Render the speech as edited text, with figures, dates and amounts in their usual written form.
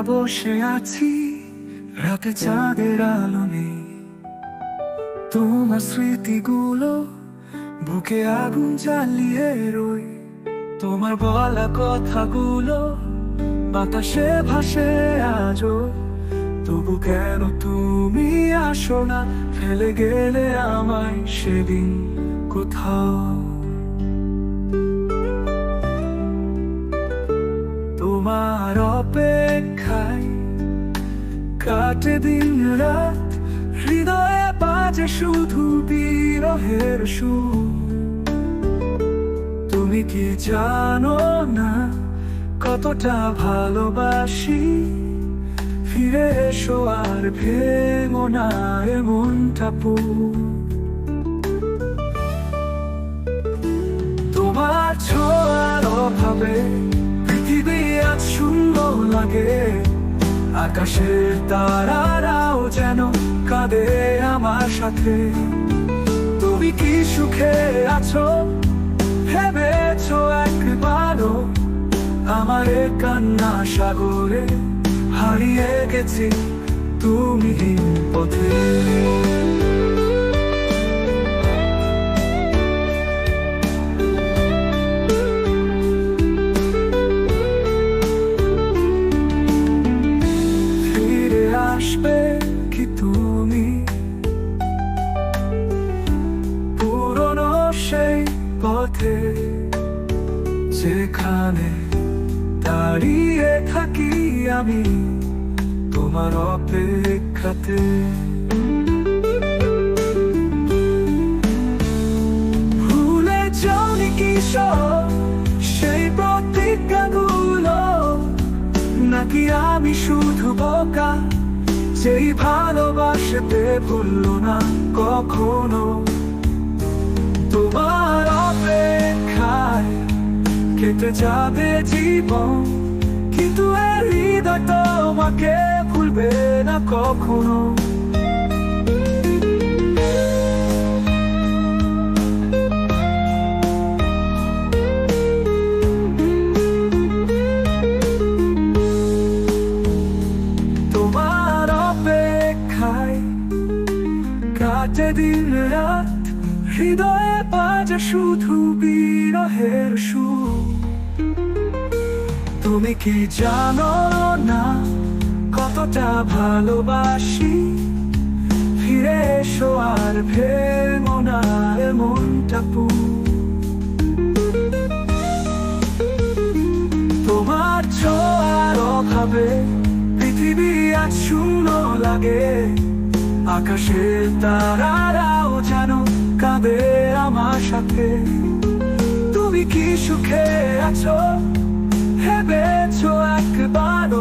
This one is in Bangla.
বসে আছি, রাতে চাঁদের আলো নেই, তোমার স্মৃতিগুলো বুকে আগুন জ্বালিয়ে রই। তোমার বলা কথাগুলো বাতাসে ভাসে আজও, তবু কেন তুমি আসো না, ফেলে গেলে আমায় সেদিন কোথাও। তোমার অপেক্ষায় কাটে দিন রাত, হৃদয়ে বাজে শুধু বিরহের সুর। তুমি কি জানো না কতটা ভালোবাসি, ফিরে এসো আর ভেঙো না এমনটা পুর। তোমার ছোঁয়ার অভাবে পৃথিবী আজ শূন্য লাগে, আকাশের তারারাও যেন কাঁদে আমার সাথে। তুমি কি সুখে আছো ভেবেছো একবারও, আমার এ কান্না সাগরে হারিয়ে গেছি তুমি পথে। ফিরে আসবে কি তুমি পুরনো সেই পথে, যেখানে দাঁড়িয়ে থাকি আমি তোমার অপেক্ষাতে। ভুলে যাওনি কি সব সেই প্রতিজ্ঞাগুলো, নাকি আমি শুধু বোকা যেই ভালোবাসতে ভুললো না কখনো। তোমার অপেক্ষায় কেটে যাবে জীবন, কিন্তু এর হৃদয় তোমাকে ভুলবে না কখনো। তোমার অপেক্ষায় কাটে দিন রাত, হৃদয়ে বাজে শুধু বিরহের সুর। তুমি কি জানো না কতটা ভালোবাসি, ফিরে এসো আর ভেঙো না এমনটা পুর। তোমার ছোঁয়ার অভাবে পৃথিবী আজ শূন্য লাগে, আকাশের তারারাও যেন কাঁদে আমার সাথে। তুমি কি সুখে আছো ভেবেছো একবার।